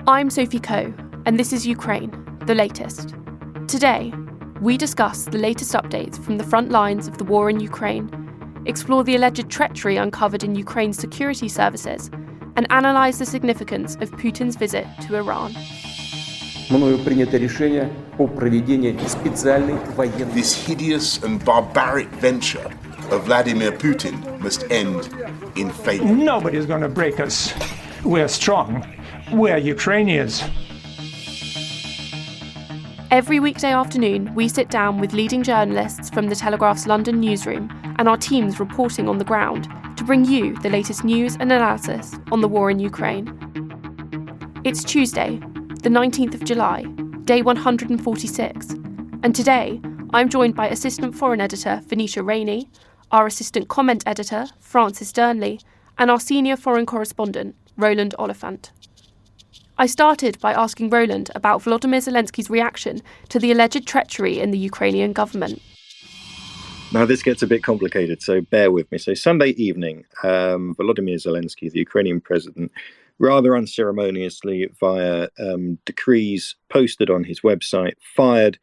I'm Sophie Coe, and this is Ukraine, the latest. Today, we discuss the latest updates from the front lines of the war in Ukraine, explore the alleged treachery uncovered in Ukraine's security services, and analyse the significance of Putin's visit to Iran. This hideous and barbaric venture of Vladimir Putin must end in failure. Nobody's going to break us. We're strong. We're Ukrainians. Every weekday afternoon, we sit down with leading journalists from the Telegraph's London newsroom and our teams reporting on the ground to bring you the latest news and analysis on the war in Ukraine. It's Tuesday, the 19th of July, day 146, and today I'm joined by Assistant Foreign Editor Venetia Rainey, our Assistant Comment Editor Francis Dearnley, and our Senior Foreign Correspondent Roland Oliphant. I started by asking Roland about Volodymyr Zelensky's reaction to the alleged treachery in the Ukrainian government. Now, this gets a bit complicated, so bear with me. So Sunday evening, Volodymyr Zelensky, the Ukrainian president, rather unceremoniously via decrees posted on his website, fired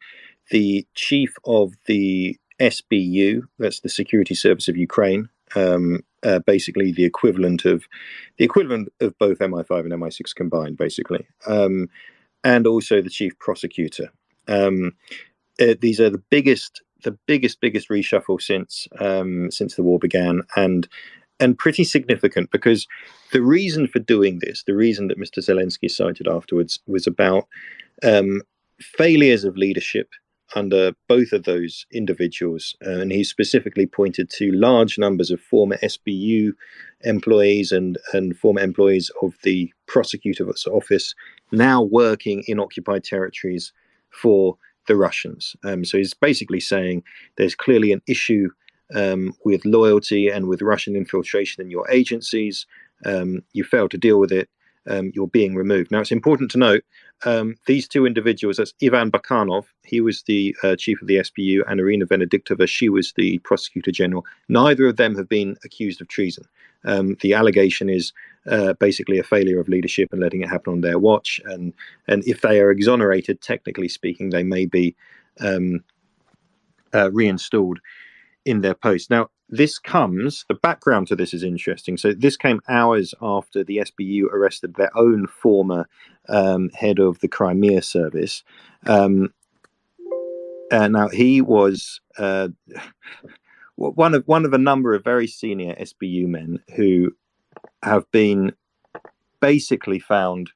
the chief of the SBU, that's the Security Service of Ukraine, basically the equivalent of both MI5 and MI6 combined, basically, and also the chief prosecutor. These are the biggest reshuffle since the war began, and pretty significant because the reason for doing this, the reason that Mr. Zelensky cited afterwards, was about failures of leadership under both of those individuals, and he specifically pointed to large numbers of former SBU employees and former employees of the prosecutor's office now working in occupied territories for the Russians. So he's basically saying there's clearly an issue with loyalty and with Russian infiltration in your agencies. You failed to deal with it. You're being removed. Now, it's important to note these two individuals, that's Ivan Bakanov, he was the chief of the SBU, and Irina Venediktova, she was the prosecutor general. Neither of them have been accused of treason. The allegation is basically a failure of leadership and letting it happen on their watch. And if they are exonerated, technically speaking, they may be reinstalled in their post. Now, the background to this is interesting. So this came hours after the SBU arrested their own former head of the Crimea service. Now, he was one of a number of very senior SBU men who have been basically found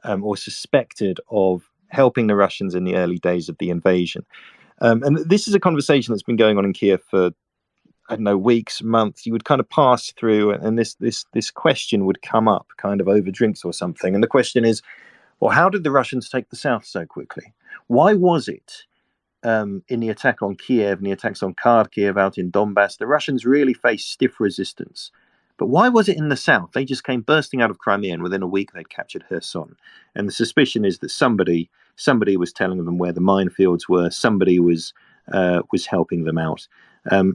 or suspected of helping the Russians in the early days of the invasion. And this is a conversation that's been going on in Kiev for, I don't know, weeks, months. You would kind of pass through, and this question would come up kind of over drinks or something. And the question is, well, how did the Russians take the south so quickly? Why was it in the attack on Kiev and the attacks on Kharkiv out in Donbass, the Russians really faced stiff resistance? But why was it in the south? They just came bursting out of Crimea, and within a week they'd captured Kherson. And the suspicion is that somebody was telling them where the minefields were. Somebody was helping them out.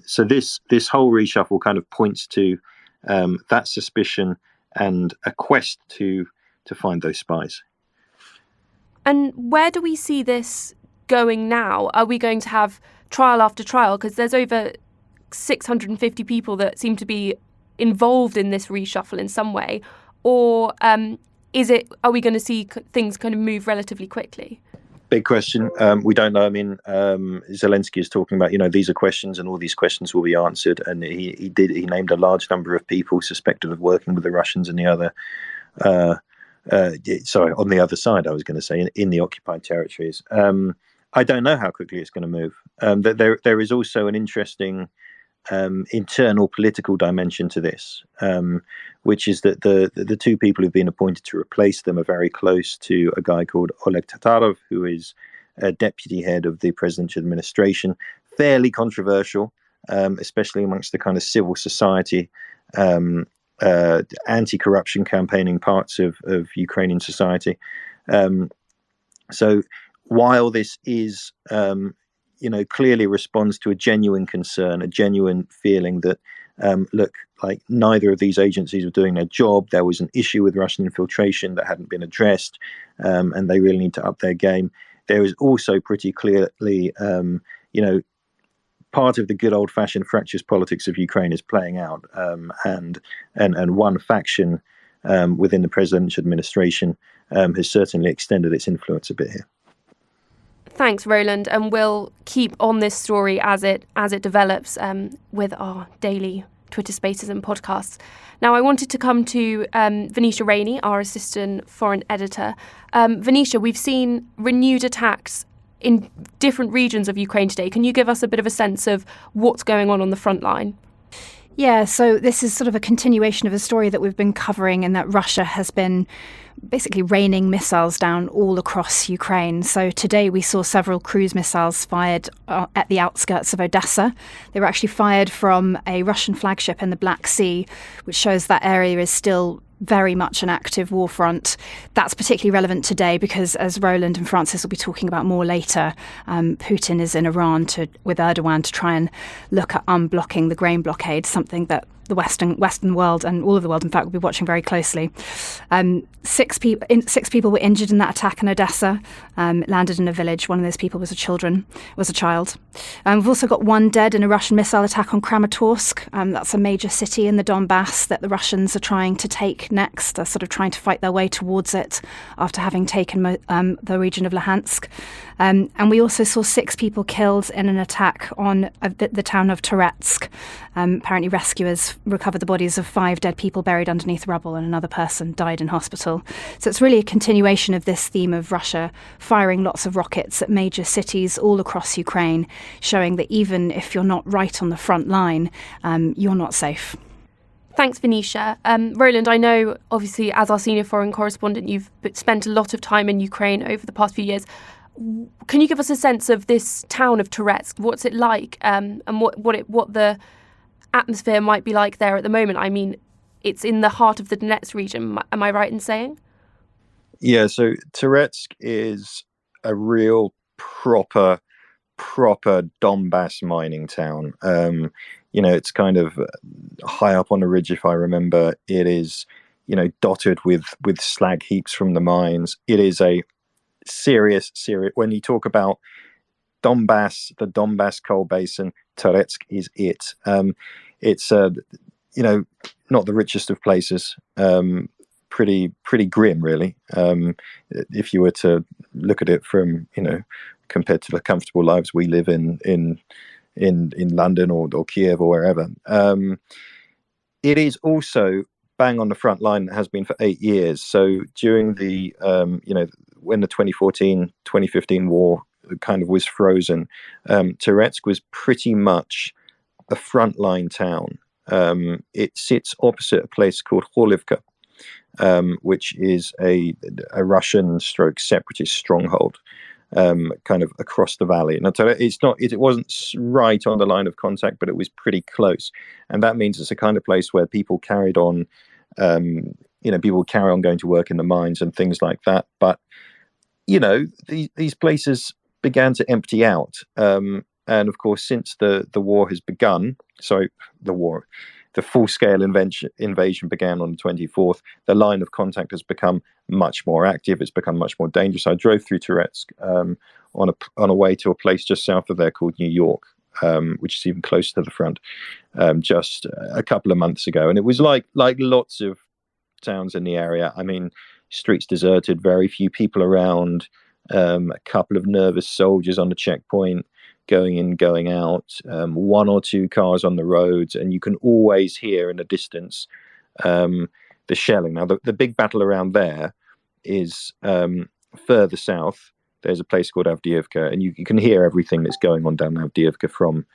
So this whole reshuffle kind of points to that suspicion and a quest to find those spies. And where do we see this going now? Are we going to have trial after trial? Because there's over 650 people that seem to be involved in this reshuffle in some way. Or are we going to see things kind of move relatively quickly? Big question. We don't know. I mean, Zelensky is talking about, these are questions and all these questions will be answered. And he named a large number of people suspected of working with the Russians and the other, on the other side, I was going to say, in the occupied territories. I don't know how quickly it's going to move. There is also an interesting internal political dimension to this, which is that the two people who've been appointed to replace them are very close to a guy called Oleg Tatarov, who is a deputy head of the presidential administration, fairly controversial, especially amongst the kind of civil society, anti-corruption campaigning parts of Ukrainian society. So while this is clearly responds to a genuine concern, a genuine feeling that look, like neither of these agencies were doing their job. There was an issue with Russian infiltration that hadn't been addressed, and they really need to up their game. There is also pretty clearly, part of the good old-fashioned fractious politics of Ukraine is playing out, and one faction within the presidential administration has certainly extended its influence a bit here. Thanks, Roland, and we'll keep on this story as it develops with our daily Twitter Spaces and podcasts. Now, I wanted to come to Venetia Rainey, our assistant foreign editor. Venetia, we've seen renewed attacks in different regions of Ukraine today. Can you give us a bit of a sense of what's going on the front line? Yeah, so this is sort of a continuation of a story that we've been covering, in that Russia has been basically raining missiles down all across Ukraine. So today we saw several cruise missiles fired at the outskirts of Odessa. They were actually fired from a Russian flagship in the Black Sea, which shows that area is still very much an active war front. That's particularly relevant today because, as Roland and Francis will be talking about more later, Putin is in Iran with Erdogan to try and look at unblocking the grain blockade, something that the Western world and all of the world, in fact, will be watching very closely. Six people were injured in that attack in Odessa. It landed in a village. One of those people was a child. We've also got one dead in a Russian missile attack on Kramertosk. That's a major city in the Donbass that the Russians are trying to take next. They're sort of trying to fight their way towards it after having taken the region of Luhansk. And we also saw 6 people killed in an attack on the town of Toretsk. Apparently rescuers recovered the bodies of 5 dead people buried underneath rubble, and another person died in hospital. So it's really a continuation of this theme of Russia firing lots of rockets at major cities all across Ukraine, showing that even if you're not right on the front line, you're not safe. Thanks, Venetia. Roland, I know, obviously, as our senior foreign correspondent, you've spent a lot of time in Ukraine over the past few years. Can you give us a sense of this town of Toretsk? What's it like, and what the atmosphere might be like there at the moment? I mean, it's in the heart of the Donetsk region. Am I right in saying? Yeah, so Toretsk is a real proper Donbass mining town. It's kind of high up on a ridge, if I remember. It is, dotted with slag heaps from the mines. It is a serious. When you talk about Donbass, the Donbass coal basin, Toretsk is it. It's not the richest of places. Pretty grim, really. If you were to look at it from, compared to the comfortable lives we live in London or Kiev or wherever. It is also bang on the front line, has been for 8 years. So during the, when the 2014-2015 war kind of was frozen, Toretsk was pretty much a frontline town. It sits opposite a place called Horlivka, which is a Russian stroke separatist stronghold, kind of across the valley. Now, it wasn't right on the line of contact, but it was pretty close. And that means it's a kind of place where people carried on, people carry on going to work in the mines and things like that. But, these places began to empty out. And of course, since the war has begun, the full-scale invasion began on the 24th. The line of contact has become much more active. It's become much more dangerous. I drove through Toretsk on a way to a place just south of there called New York, which is even closer to the front, just a couple of months ago. And it was like lots of towns in the area. I mean, streets deserted, very few people around, a couple of nervous soldiers on the checkpoint, going in, going out, 1 or 2 cars on the roads, and you can always hear in the distance the shelling. Now, the big battle around there is further south. There's a place called Avdiivka, and you can hear everything that's going on down Avdiivka from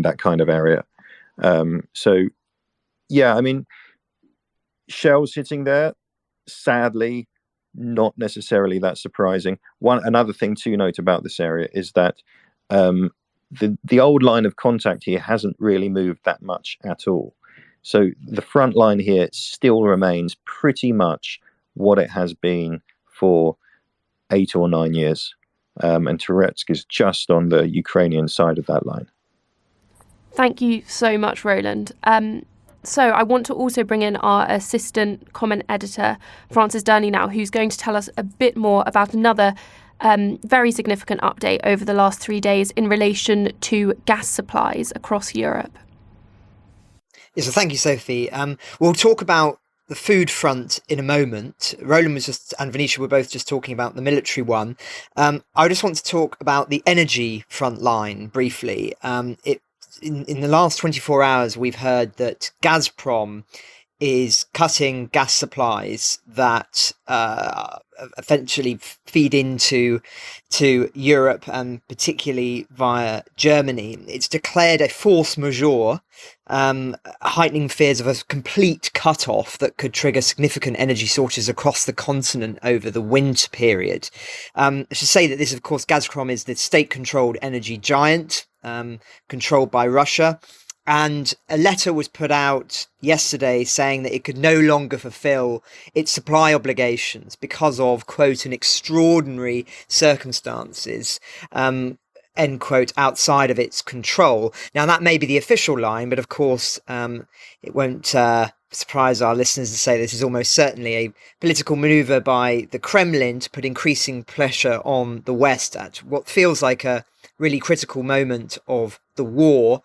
that kind of area. Shells hitting there, sadly, not necessarily that surprising. Another thing to note about this area is that the old line of contact here hasn't really moved that much at all. So the front line here still remains pretty much what it has been for 8 or 9 years. And Toretsk is just on the Ukrainian side of that line. Thank you so much, Roland. So I want to also bring in our assistant comment editor, Francis Dearnley now, who's going to tell us a bit more about another very significant update over the last 3 days in relation to gas supplies across Europe. Yes, well, thank you, Sophie. We'll talk about the food front in a moment. Roland and Venetia were both just talking about the military one. I just want to talk about the energy front line briefly. In the last 24 hours, we've heard that Gazprom is cutting gas supplies that eventually feed into Europe, and particularly via Germany. It's declared a force majeure, heightening fears of a complete cut-off that could trigger significant energy shortages across the continent over the winter period. I should say that this, of course, Gazprom is the state-controlled energy giant, controlled by Russia. And a letter was put out yesterday saying that it could no longer fulfill its supply obligations because of, quote, an extraordinary circumstances, end quote, outside of its control. Now, that may be the official line, but of course, it won't surprise our listeners to say this is almost certainly a political maneuver by the Kremlin to put increasing pressure on the West at what feels like a really critical moment of the war.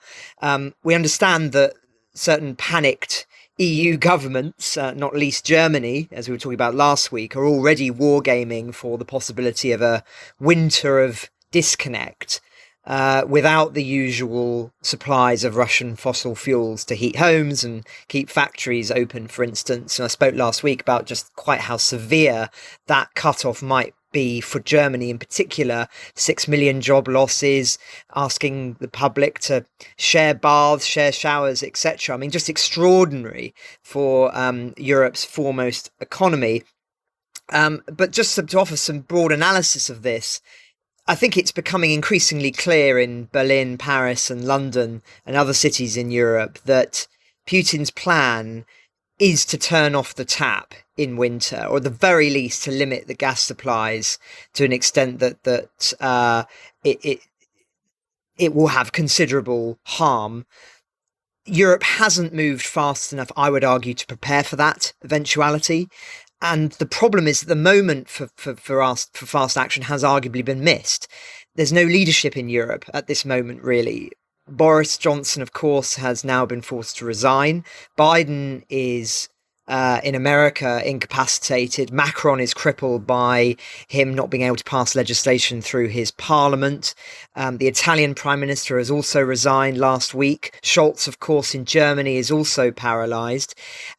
We understand that certain panicked EU governments, not least Germany, as we were talking about last week, are already wargaming for the possibility of a winter of disconnect without the usual supplies of Russian fossil fuels to heat homes and keep factories open, for instance. And I spoke last week about just quite how severe that cutoff might be for Germany in particular. 6 million job losses, asking the public to share baths, share showers, etc. I mean, just extraordinary for Europe's foremost economy. But just to offer some broad analysis of this, I think it's becoming increasingly clear in Berlin, Paris and London and other cities in Europe that Putin's plan is to turn off the tap in winter, or at the very least to limit the gas supplies to an extent that it will have considerable harm. Europe hasn't moved fast enough, I would argue, to prepare for that eventuality. And the problem is that the moment for fast action has arguably been missed. There's no leadership in Europe at this moment, really. Boris Johnson, of course, has now been forced to resign. Biden is, in America, incapacitated. Macron is crippled by him not being able to pass legislation through his parliament. The Italian Prime Minister has also resigned last week. Scholz, of course, in Germany is also paralysed.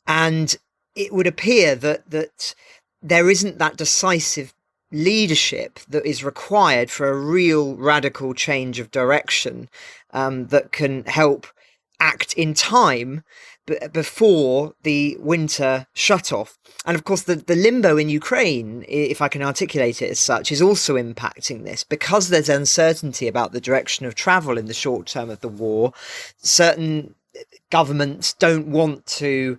And it would appear that there isn't that decisive leadership that is required for a real radical change of direction that can help act in time before the winter shut-off. And of course, the limbo in Ukraine, if I can articulate it as such, is also impacting this. Because there's uncertainty about the direction of travel in the short term of the war, certain governments don't want to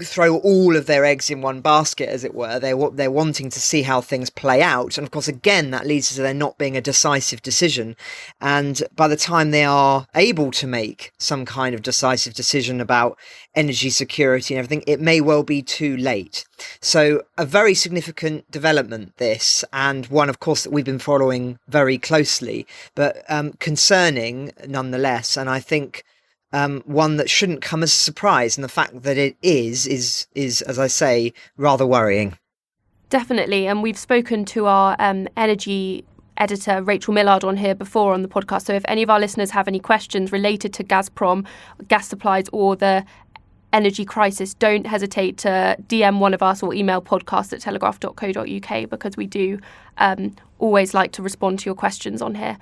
throw all of their eggs in one basket, as it were. They're wanting to see how things play out. And of course, again, that leads to there not being a decisive decision. And by the time they are able to make some kind of decisive decision about energy security and everything, it may well be too late. So a very significant development, this, and one, of course, that we've been following very closely, but concerning nonetheless. And I think one that shouldn't come as a surprise, and the fact that it is, as I say, rather worrying. Definitely, and we've spoken to our energy editor, Rachel Millard, on here before on the podcast. So if any of our listeners have any questions related to Gazprom, gas supplies or the energy crisis, don't hesitate to DM one of us or email podcast@telegraph.co.uk, because we do always like to respond to your questions on here.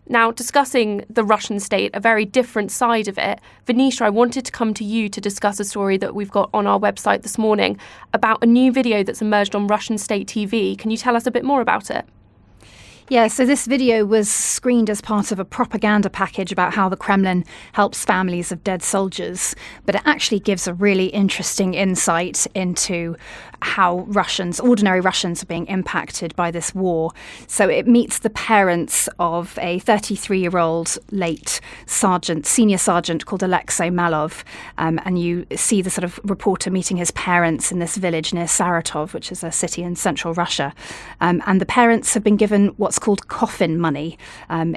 Now, discussing the Russian state, a very different side of it, Venetia, I wanted to come to you to discuss a story that we've got on our website this morning about a new video that's emerged on Russian state TV. Can you tell us a bit more about it? Yeah, so this video was screened as part of a propaganda package about how the Kremlin helps families of dead soldiers, but it actually gives a really interesting insight into how ordinary Russians, are being impacted by this war. So it meets the parents of a 33-year-old late senior sergeant called Alexei Malov, and you see the sort of reporter meeting his parents in this village near Saratov, which is a city in central Russia. And the parents have been given what's called coffin money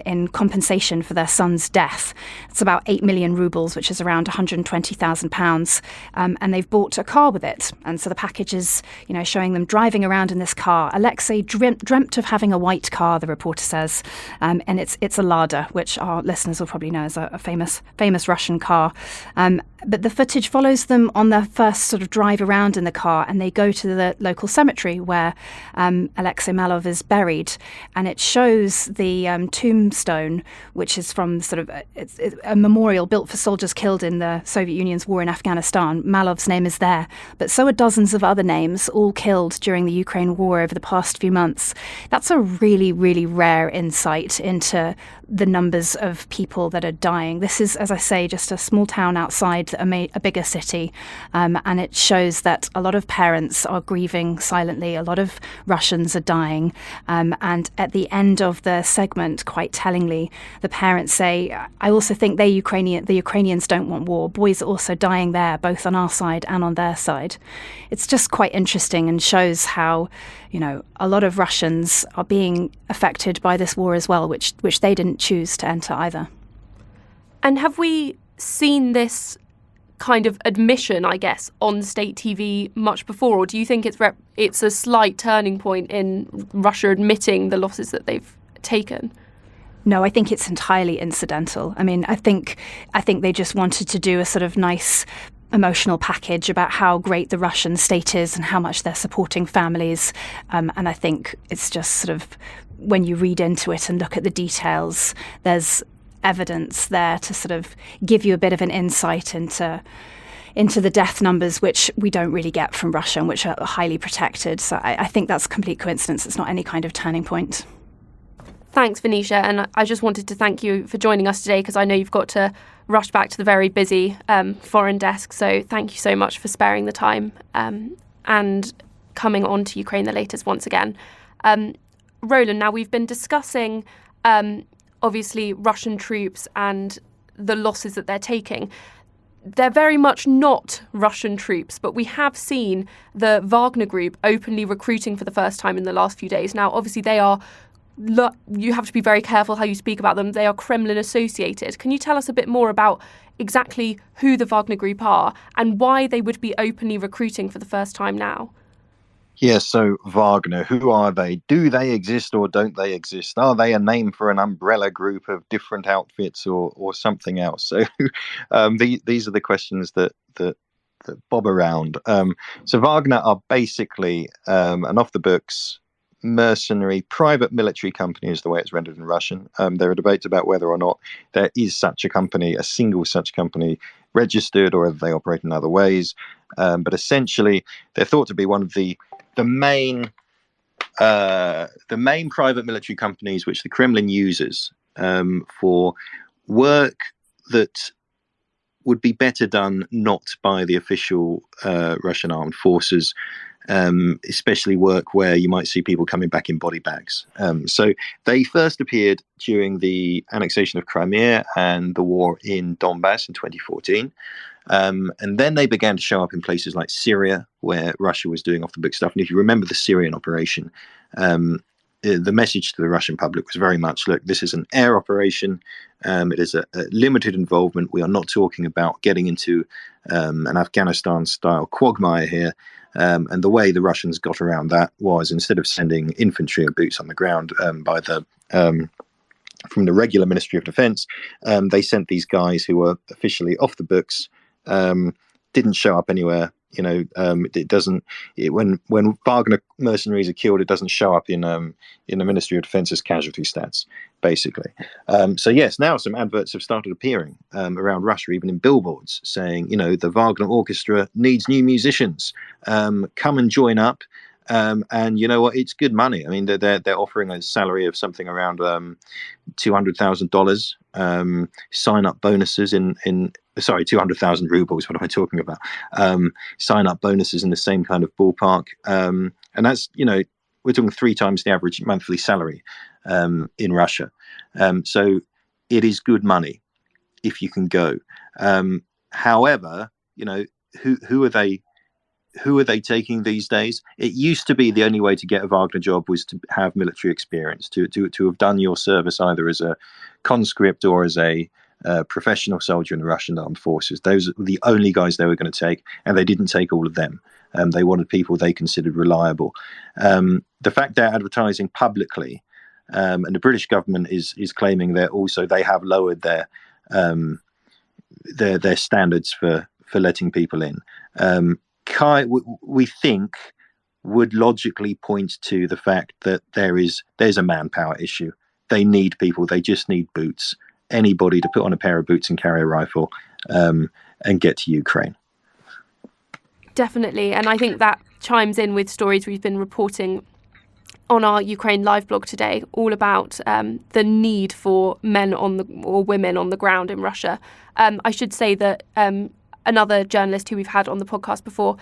in compensation for their son's death. It's about 8 million rubles, which is around £120,000. And they've bought a car with it. And so the package is, showing them driving around in this car. Alexei dreamt of having a white car, the reporter says. And it's a Lada, which our listeners will probably know as a famous Russian car. But the footage follows them on their first sort of drive around in the car, and they go to the local cemetery where Alexei Malov is buried. And it shows the tombstone, which is from sort of it's a memorial built for soldiers killed in the Soviet Union's war in Afghanistan. Malov's name is there, but so are dozens of other names, all killed during the Ukraine war over the past few months. That's a really, really rare insight into the numbers of people that are dying. This is, as I say, just a small town outside a bigger city, and it shows that a lot of parents are grieving silently. A lot of Russians are dying, and at the end of the segment, quite tellingly, the parents say, "I also think the Ukrainians don't want war. Boys are also dying there, both on our side and on their side." It's just quite interesting and shows how, a lot of Russians are being affected by this war as well, which they didn't choose to enter either. And have we seen this kind of admission, I guess, on state TV much before, or do you think it's a slight turning point in Russia admitting the losses that they've taken? No, I think it's entirely incidental. I mean, I think they just wanted to do a sort of nice emotional package about how great the Russian state is and how much they're supporting families. And I think it's just sort of, when you read into it and look at the details, there's evidence there to sort of give you a bit of an insight into the death numbers, which we don't really get from Russia and which are highly protected. So I think that's a complete coincidence. It's not any kind of turning point. Thanks, Venetia. And I just wanted to thank you for joining us today, because I know you've got to rush back to the very busy foreign desk. So thank you so much for sparing the time and coming on to Ukraine the Latest once again. Roland, now we've been discussing obviously Russian troops and the losses that they're taking. They're very much not Russian troops, but we have seen the Wagner Group openly recruiting for the first time in the last few days. Now, obviously, you have to be very careful how you speak about them. They are Kremlin associated. Can you tell us a bit more about exactly who the Wagner Group are and why they would be openly recruiting for the first time now? Yes, so Wagner, who are they? Do they exist or don't they exist? Are they a name for an umbrella group of different outfits or something else? So these are the questions that bob around. So Wagner are basically an off-the-books mercenary private military company, is the way it's rendered in Russian. There are debates about whether or not there is such a company, a single such company registered, or whether they operate in other ways. But essentially, they're thought to be one of the main private military companies which the Kremlin uses for work that would be better done not by the official Russian armed forces, especially work where you might see people coming back in body bags. So they first appeared during the annexation of Crimea and the war in Donbass in 2014. And then they began to show up in places like Syria, where Russia was doing off-the-book stuff. And if you remember the Syrian operation, the message to the Russian public was very much, look, this is an air operation. It is a limited involvement. We are not talking about getting into an Afghanistan-style quagmire here. And the way the Russians got around that was, instead of sending infantry and boots on the ground from the regular Ministry of Defense, they sent these guys who were officially off the books, didn't show up anywhere. When Wagner mercenaries are killed, it doesn't show up in the Ministry of Defense's casualty stats, basically. So yes, now some adverts have started appearing around Russia, even in billboards, saying, the Wagner Orchestra needs new musicians. Come and join up. And you know what? It's good money. I mean, they're offering a salary of something around $200,000. Sign up bonuses in 200,000 rubles. What am I talking about? Sign up bonuses in the same kind of ballpark. And that's, we're talking 3 times the average monthly salary in Russia. So it is good money if you can go. However, who are they? Who are they taking these days? It used to be the only way to get a Wagner job was to have military experience, to have done your service either as a conscript or as a professional soldier in the Russian armed forces. Those were the only guys they were going to take, and they didn't take all of them. They wanted people they considered reliable. The fact they're advertising publicly, and the British government is claiming that they have lowered their standards for letting people in. We think would logically point to the fact that there's a manpower issue. They need people. They just need boots. Anybody to put on a pair of boots and carry a rifle and get to Ukraine. Definitely. And I think that chimes in with stories we've been reporting on our Ukraine Live blog today, all about the need for men or women on the ground in Russia. I should say that another journalist who we've had on the podcast before,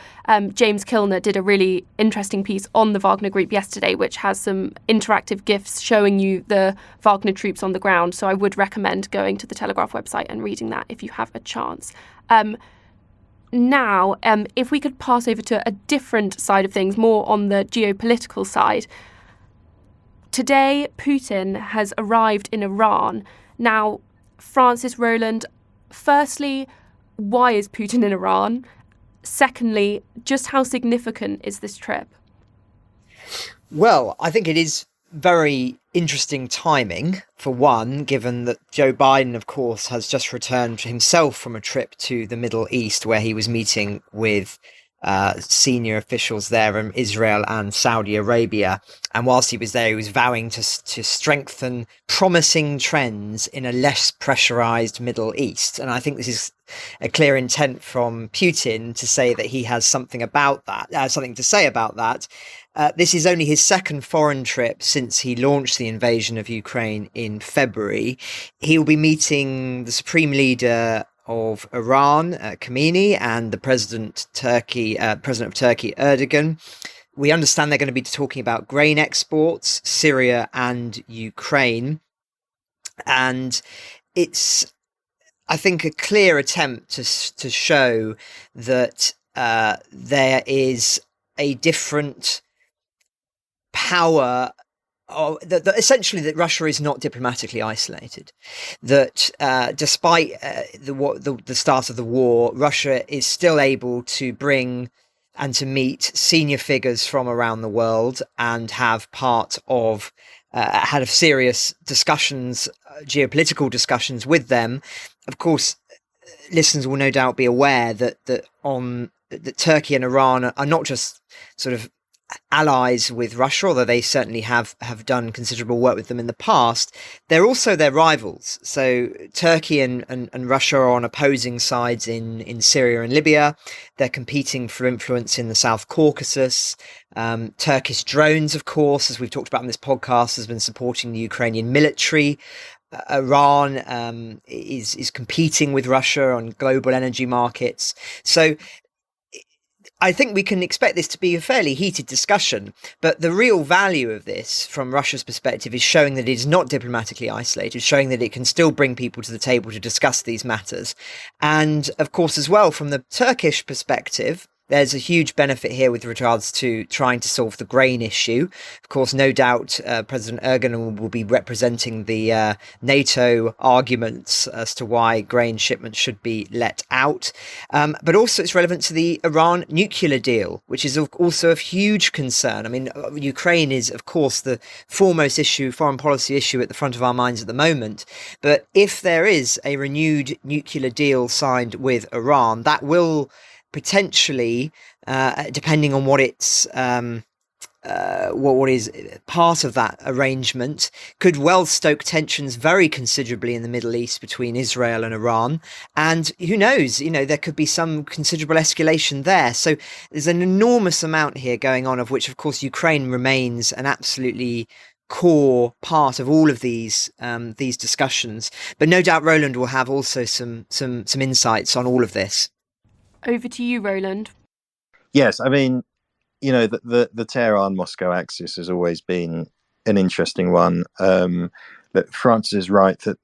James Kilner, did a really interesting piece on the Wagner Group yesterday, which has some interactive GIFs showing you the Wagner troops on the ground. So I would recommend going to the Telegraph website and reading that if you have a chance. Now, if we could pass over to a different side of things, more on the geopolitical side. Today, Putin has arrived in Iran. Now, Francis, Roland, firstly, why is Putin in Iran? Secondly, just how significant is this trip? Well, I think it is very interesting timing, for one, given that Joe Biden, of course, has just returned himself from a trip to the Middle East where he was meeting with senior officials there in Israel and Saudi Arabia. And whilst he was there, he was vowing to strengthen promising trends in a less pressurized Middle East. And I think this is a clear intent from Putin to say that he has something to say about that. This is only his second foreign trip since he launched the invasion of Ukraine in February. He will be meeting the supreme leader of Iran, Khamenei, and the president of Turkey, Erdogan. We understand they're going to be talking about grain exports, Syria and Ukraine. And it's, I think, a clear attempt to show that there is a different power, essentially that Russia is not diplomatically isolated. That despite the start of the war, Russia is still able to bring and to meet senior figures from around the world and have had serious discussions, geopolitical discussions with them. Of course, listeners will no doubt be aware that Turkey and Iran are not just sort of allies with Russia, although they certainly have done considerable work with them in the past. They're also their rivals. So Turkey and Russia are on opposing sides in Syria and Libya. They're competing for influence in the South Caucasus. Turkish drones, of course, as we've talked about in this podcast, has been supporting the Ukrainian military. Iran is competing with Russia on global energy markets. So I think we can expect this to be a fairly heated discussion, but the real value of this from Russia's perspective is showing that it is not diplomatically isolated, showing that it can still bring people to the table to discuss these matters. And of course, as well, from the Turkish perspective, there's a huge benefit here with regards to trying to solve the grain issue. Of course, no doubt President Erdogan will be representing the NATO arguments as to why grain shipments should be let out. But also it's relevant to the Iran nuclear deal, which is also of huge concern. I mean, Ukraine is, of course, the foremost foreign policy issue at the front of our minds at the moment. But if there is a renewed nuclear deal signed with Iran, that will potentially, depending on what its what is part of that arrangement could well stoke tensions very considerably in the Middle East between Israel and Iran. And who knows, there could be some considerable escalation there. So there's an enormous amount here going on, of which, of course, Ukraine remains an absolutely core part of all of these discussions. But no doubt Roland will have also some insights on all of this. Over to you, Roland. Yes, I mean, the Tehran-Moscow axis has always been an interesting one. That France is right that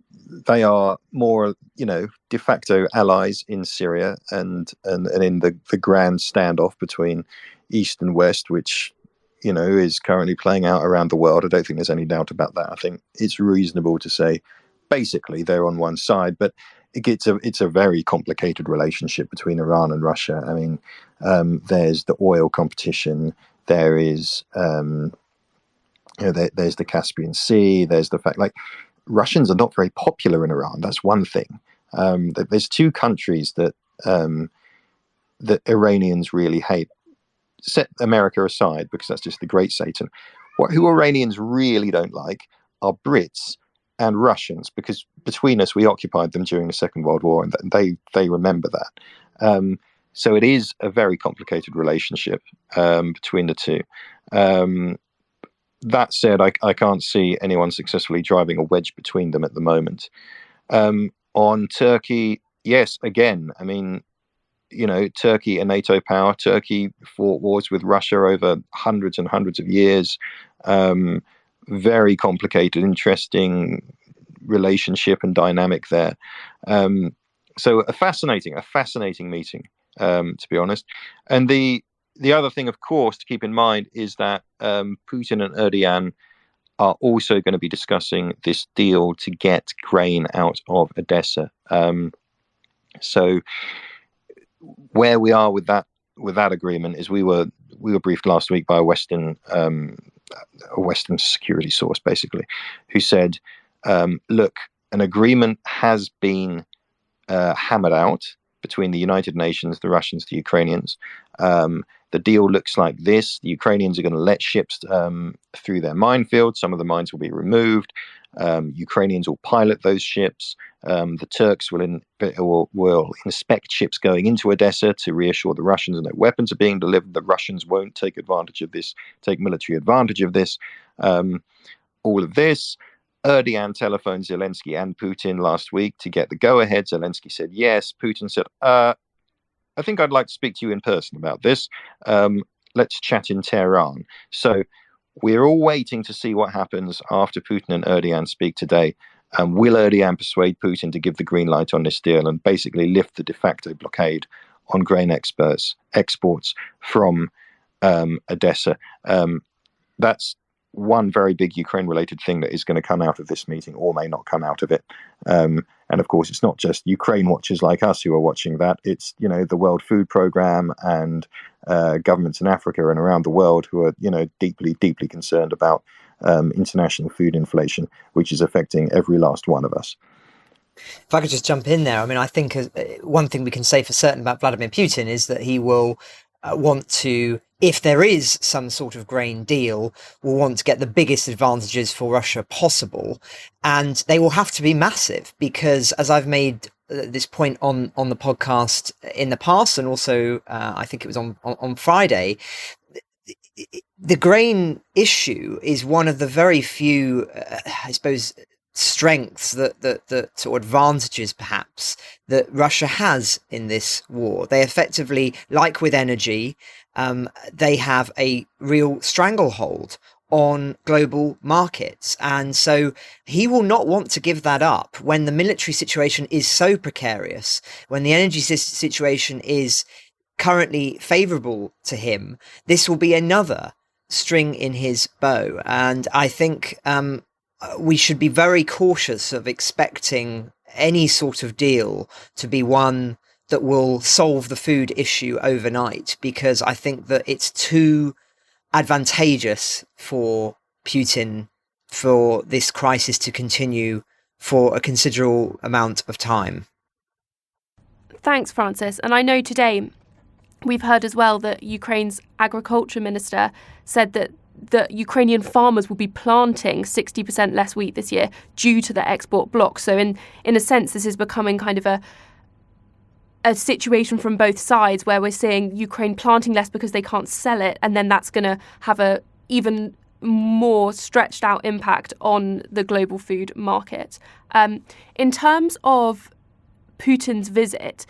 they are more, de facto allies in Syria and in the grand standoff between East and West, which, is currently playing out around the world. I don't think there's any doubt about that. I think it's reasonable to say basically they're on one side, but it's a very complicated relationship between Iran and Russia. I mean, there's the oil competition. There is, there's the Caspian Sea. There's the fact, Russians are not very popular in Iran. That's one thing. There's two countries that that Iranians really hate. Set America aside because that's just the great Satan. Who Iranians really don't like are Brits and Russians, because between us we occupied them during the Second World War, and they remember that. So it is a very complicated relationship between the two. That said, I can't see anyone successfully driving a wedge between them at the moment. On Turkey, yes, again, I mean, Turkey, a NATO power. Turkey fought wars with Russia over hundreds and hundreds of years. Very complicated, interesting relationship and dynamic there. So a fascinating meeting, to be honest. And the other thing, of course, to keep in mind is that Putin and Erdogan are also going to be discussing this deal to get grain out of Odessa. So where we are with that agreement is we were briefed last week by a Western security source, basically, who said, look, an agreement has been hammered out between the United Nations, the Russians, the Ukrainians. The deal looks like this. The Ukrainians are going to let ships through their minefields. Some of the mines will be removed. Ukrainians will pilot those ships. The Turks will inspect ships going into Odessa to reassure the Russians that weapons are being delivered. The Russians won't take military advantage of this. All of this. Erdogan telephoned Zelensky and Putin last week to get the go-ahead. Zelensky said yes. Putin said, I think I'd like to speak to you in person about this. Let's chat in Tehran. So we're all waiting to see what happens after Putin and Erdogan speak today. Will Erdogan persuade Putin to give the green light on this deal and basically lift the de facto blockade on grain exports from Odessa? That's one very big Ukraine-related thing that is going to come out of this meeting or may not come out of it. And of course, it's not just Ukraine watchers like us who are watching that. It's, the World Food Programme and governments in Africa and around the world who are, deeply, deeply concerned about international food inflation, which is affecting every last one of us. If I could just jump in there, I mean, I think one thing we can say for certain about Vladimir Putin is that he will want to, if there is some sort of grain deal, will want to get the biggest advantages for Russia possible. And they will have to be massive because, as I've made this point on the podcast in the past, and also I think it was on Friday, the grain issue is one of the very few, I suppose, strengths that or advantages perhaps that Russia has in this war. They effectively, like with energy, they have a real stranglehold on global markets. And so he will not want to give that up when the military situation is so precarious, when the energy situation is currently favorable to him. This will be another string in his bow. And I think we should be very cautious of expecting any sort of deal to be one that will solve the food issue overnight, because I think that it's too advantageous for Putin for this crisis to continue for a considerable amount of time. Thanks, Francis. And I know today we've heard as well that Ukraine's agriculture minister said that that Ukrainian farmers will be planting 60% less wheat this year due to the export block. So in a sense, this is becoming kind of a situation from both sides where we're seeing Ukraine planting less because they can't sell it, and then that's going to have a even more stretched out impact on the global food market. In terms of Putin's visit,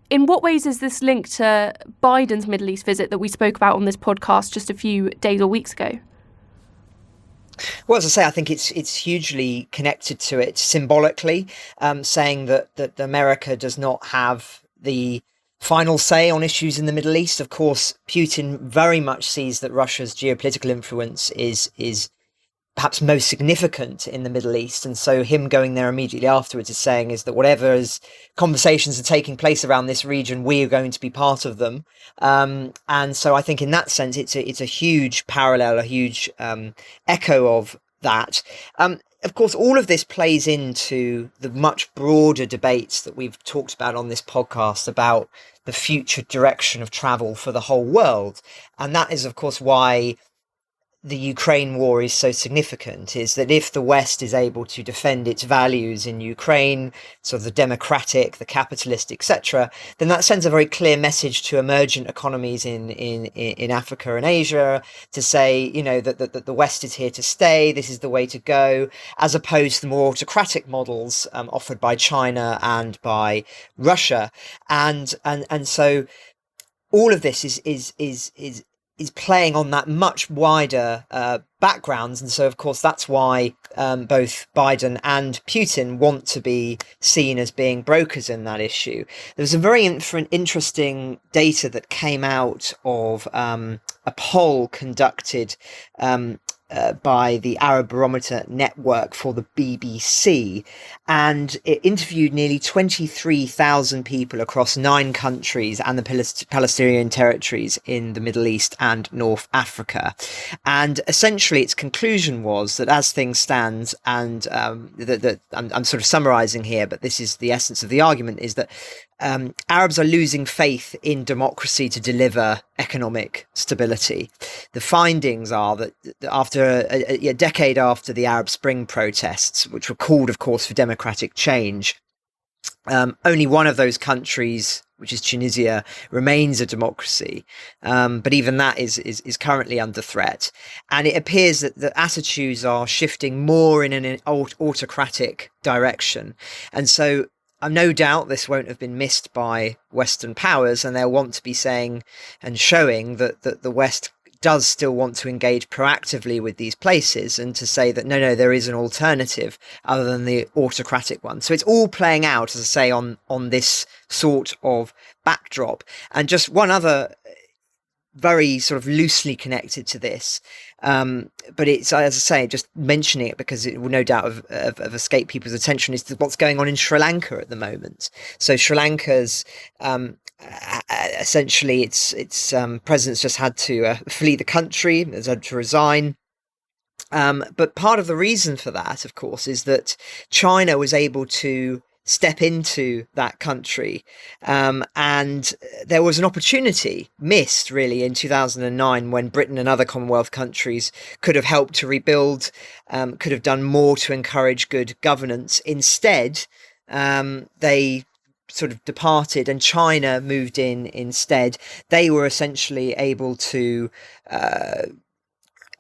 in what ways is this linked to Biden's Middle East visit that we spoke about on this podcast just a few days or weeks ago? Well, as I say, I think it's hugely connected to it symbolically, saying that America does not have the final say on issues in the Middle East. Of course, Putin very much sees that Russia's geopolitical influence is perhaps most significant in the Middle East. And so him going there immediately afterwards is saying is that whatever conversations are taking place around this region, we are going to be part of them. And so I think in that sense, it's a huge parallel, a huge echo of that. Of course, all of this plays into the much broader debates that we've talked about on this podcast about the future direction of travel for the whole world. And that is, of course, why the Ukraine war is so significant, is that if the West is able to defend its values in Ukraine, sort of the democratic, the capitalist, etc., then that sends a very clear message to emergent economies in Africa and Asia to say, that the West is here to stay, this is the way to go, as opposed to the more autocratic models offered by China and by Russia. And so all of this is playing on that much wider backgrounds. And so, of course, that's why both Biden and Putin want to be seen as being brokers in that issue. There was a very interesting data that came out of a poll conducted by the Arab Barometer Network for the BBC, and it interviewed nearly 23,000 people across 9 countries and the Palestinian territories in the Middle East and North Africa. And essentially its conclusion was that as things stand, and I'm sort of summarising here, but this is the essence of the argument, is that Arabs are losing faith in democracy to deliver economic stability. The findings are that after a decade after the Arab Spring protests, which were called, of course, for democratic change, only one of those countries, which is Tunisia, remains a democracy. But even that is currently under threat. And it appears that the attitudes are shifting more in an autocratic direction. And so I've no doubt this won't have been missed by Western powers, and they'll want to be saying and showing that the West does still want to engage proactively with these places, and to say that no, there is an alternative other than the autocratic one. So it's all playing out, as I say, on this sort of backdrop. And just one other very sort of loosely connected to this, but it's, as I say, just mentioning it because it will no doubt have escaped people's attention, is what's going on in Sri Lanka at the moment. So Sri Lanka's essentially its president's just had to flee the country, has had to resign. But part of the reason for that, of course, is that China was able to step into that country, and there was an opportunity missed really in 2009 when Britain and other Commonwealth countries could have helped to rebuild, could have done more to encourage good governance. Instead, they sort of departed and China moved in instead. They were essentially able to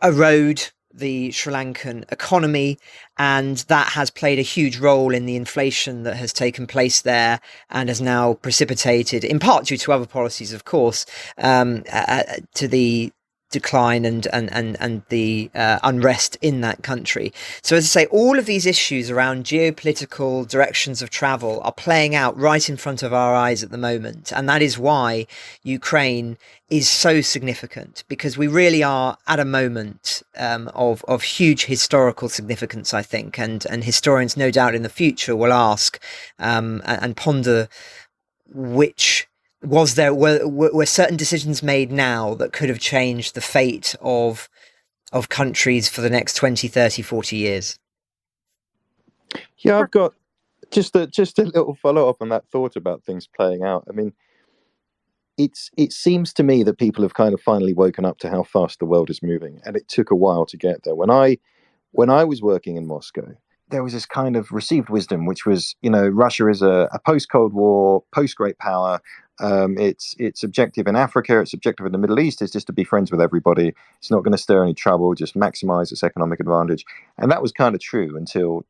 erode the Sri Lankan economy, and that has played a huge role in the inflation that has taken place there and has now precipitated, in part due to other policies, of course, to the decline and the unrest in that country. So as I say, all of these issues around geopolitical directions of travel are playing out right in front of our eyes at the moment. And that is why Ukraine is so significant, because we really are at a moment of huge historical significance, I think. And historians, no doubt, in the future will ask and ponder were certain decisions made now that could have changed the fate of countries for the next 20, 30, 40 years? Yeah, I've got just a little follow-up on that thought about things playing out. I mean, it seems to me that people have kind of finally woken up to how fast the world is moving, and it took a while to get there. When I was working in Moscow, there was this kind of received wisdom, which was, Russia is a post-Cold War, post-Great Power. Its objective in Africa, its objective in the Middle East is just to be friends with everybody. It's not going to stir any trouble, just maximize its economic advantage. And that was kind of true until,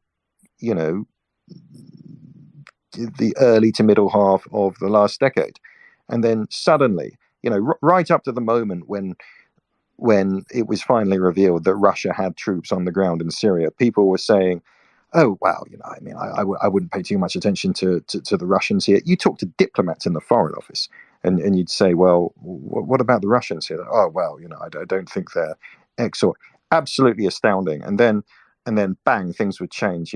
the early to middle half of the last decade. And then suddenly, right up to the moment when it was finally revealed that Russia had troops on the ground in Syria, people were saying, oh, wow, I wouldn't pay too much attention to the Russians here. You talk to diplomats in the Foreign Office and you'd say, well, what about the Russians here? Oh, well, I don't think they're X or absolutely astounding. And then bang, things would change.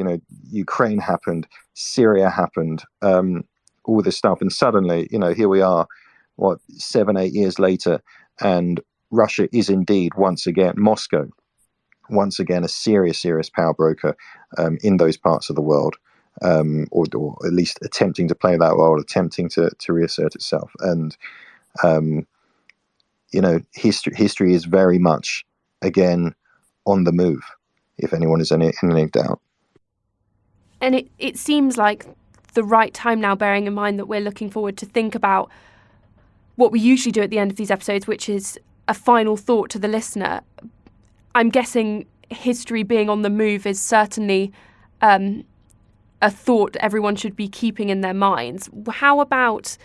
Ukraine happened, Syria happened, all this stuff. And suddenly, here we are, 7-8 years later, and Russia is indeed Moscow, once again, a serious power broker in those parts of the world, or at least attempting to play that role, attempting to reassert itself. And, history is very much, again, on the move, if anyone is in any doubt. And it seems like the right time now, bearing in mind that we're looking forward to think about what we usually do at the end of these episodes, which is a final thought to the listener. I'm guessing history being on the move is certainly a thought everyone should be keeping in their minds. How about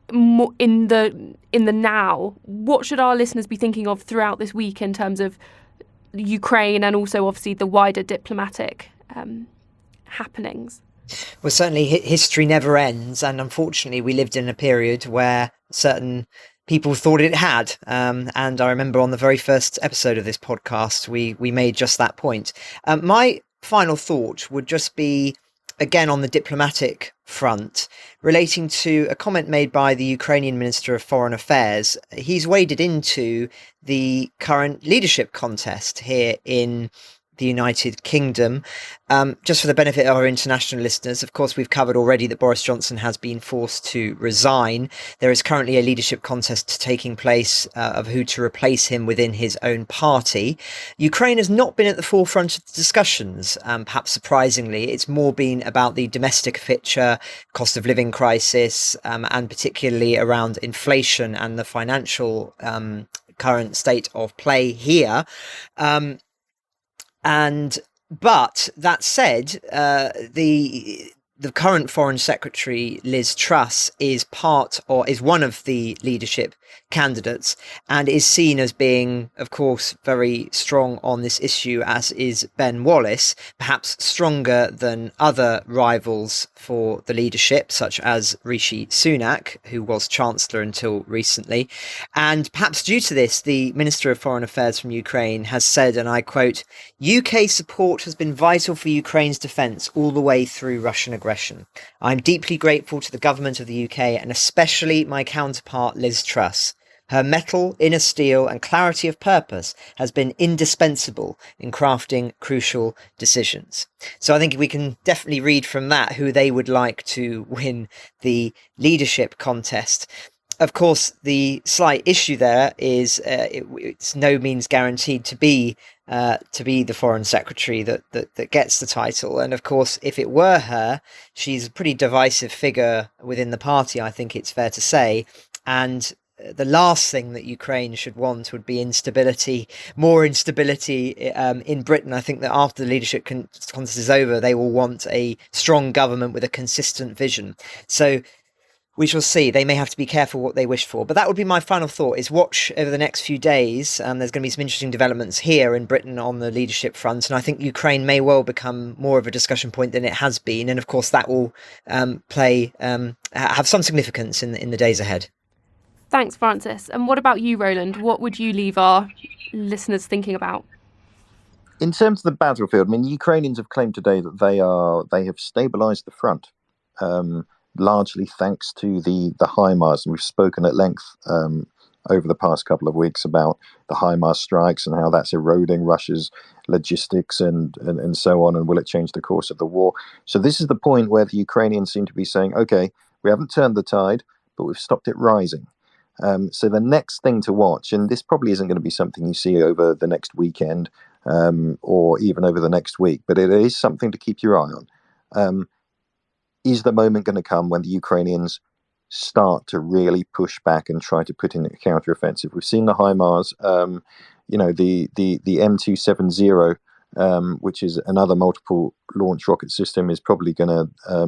in the now? What should our listeners be thinking of throughout this week in terms of Ukraine and also obviously the wider diplomatic happenings? Well, certainly history never ends, and unfortunately we lived in a period where certain people thought it had, and I remember on the very first episode of this podcast we made just that point. My final thought would just be, again, on the diplomatic front, relating to a comment made by the Ukrainian Minister of Foreign Affairs. He's waded into the current leadership contest here in the United Kingdom. Just for the benefit of our international listeners, of course, we've covered already that Boris Johnson has been forced to resign. There is currently a leadership contest taking place of who to replace him within his own party. Ukraine has not been at the forefront of the discussions, perhaps surprisingly. It's more been about the domestic picture, cost of living crisis, and particularly around inflation and the financial current state of play here. But that said, the current Foreign Secretary, Liz Truss, is one of the leadership candidates and is seen as being, of course, very strong on this issue, as is Ben Wallace, perhaps stronger than other rivals for the leadership, such as Rishi Sunak, who was Chancellor until recently. And perhaps due to this, the Minister of Foreign Affairs from Ukraine has said, and I quote, "UK support has been vital for Ukraine's defence all the way through Russian aggression. I'm deeply grateful to the government of the UK and especially my counterpart Liz Truss. Her mettle, inner steel and clarity of purpose has been indispensable in crafting crucial decisions." So I think we can definitely read from that who they would like to win the leadership contest. Of course, the slight issue there is it's no means guaranteed to be the foreign secretary that gets the title. And of course, if it were her, she's a pretty divisive figure within the party, I think it's fair to say. And the last thing that Ukraine should want would be more instability in Britain. I think that after the leadership contest is over, they will want a strong government with a consistent vision. So we shall see. They may have to be careful what they wish for. But that would be my final thought, is watch over the next few days. There's going to be some interesting developments here in Britain on the leadership front. And I think Ukraine may well become more of a discussion point than it has been. And of course, that will have some significance in the days ahead. Thanks, Francis. And what about you, Roland? What would you leave our listeners thinking about? In terms of the battlefield, I mean, Ukrainians have claimed today that they have stabilized the front, largely thanks to the HIMARS. And we've spoken at length over the past couple of weeks about the HIMARS strikes and how that's eroding Russia's logistics and so on, and will it change the course of the war? So this is the point where the Ukrainians seem to be saying, okay, we haven't turned the tide, but we've stopped it rising. So the next thing to watch, and this probably isn't going to be something you see over the next weekend or even over the next week, but it is something to keep your eye on. Is the moment going to come when the Ukrainians start to really push back and try to put in a counteroffensive? We've seen the HIMARS, the M270, which is another multiple launch rocket system, is probably going to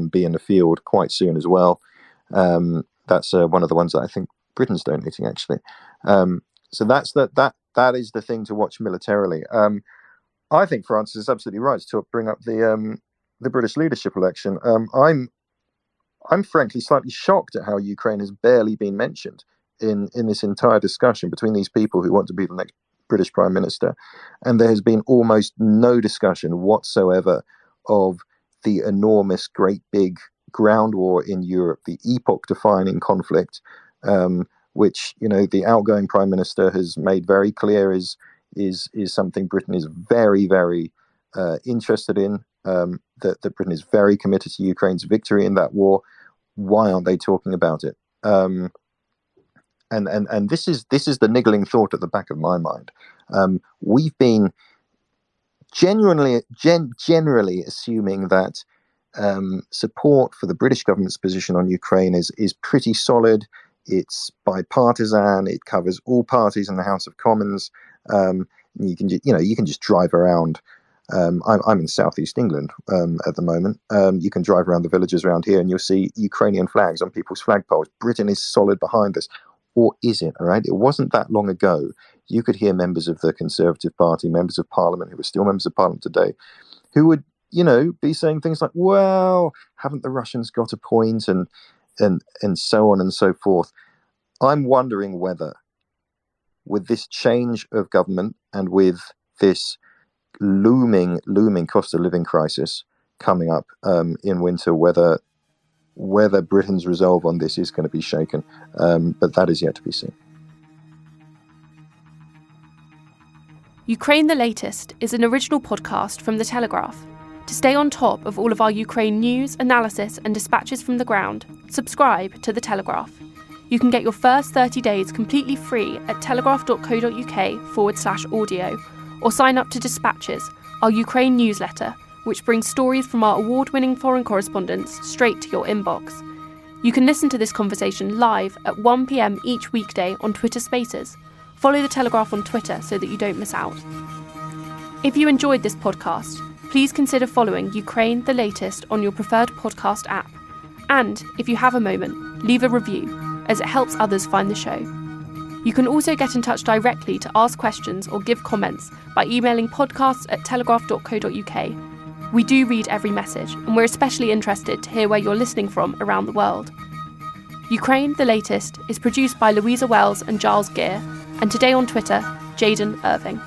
be in the field quite soon as well. That's one of the ones that I think Britain's donating, actually. So that is the thing to watch militarily. I think Francis is absolutely right to bring up the British leadership election. I'm frankly slightly shocked at how Ukraine has barely been mentioned in this entire discussion between these people who want to be the next British Prime Minister, and there has been almost no discussion whatsoever of the enormous, great big ground war in Europe, the epoch-defining conflict, which the outgoing Prime Minister has made very clear is something Britain is very, very interested in. That Britain is very committed to Ukraine's victory in that war. Why aren't they talking about it? And this is the niggling thought at the back of my mind. We've been generally assuming that support for the British government's position on Ukraine is pretty solid. It's bipartisan. It covers all parties in the House of Commons. You can just drive around. I'm in southeast England at the moment. You can drive around the villages around here and you'll see Ukrainian flags on people's flagpoles. Britain is solid behind this. Or is it? All right. It wasn't that long ago. You could hear members of the Conservative Party, members of Parliament, who are still members of Parliament today, who would, be saying things like, well, haven't the Russians got a point, and so on and so forth. I'm wondering whether, with this change of government and with this looming cost of living crisis coming up in winter, whether Britain's resolve on this is going to be shaken, but that is yet to be seen. Ukraine the Latest is an original podcast from The Telegraph. To stay on top of all of our Ukraine news, analysis and dispatches from the ground, subscribe to The Telegraph. You can get your first 30 days completely free at telegraph.co.uk/audio, or sign up to Dispatches, our Ukraine newsletter, which brings stories from our award-winning foreign correspondents straight to your inbox. You can listen to this conversation live at 1 p.m. each weekday on Twitter Spaces. Follow The Telegraph on Twitter so that you don't miss out. If you enjoyed this podcast, please consider following Ukraine the Latest on your preferred podcast app. And if you have a moment, leave a review, as it helps others find the show. You can also get in touch directly to ask questions or give comments by emailing podcasts@telegraph.co.uk. We do read every message, and we're especially interested to hear where you're listening from around the world. Ukraine the Latest is produced by Louisa Wells and Giles Gear, and today on Twitter, Jaden Irving.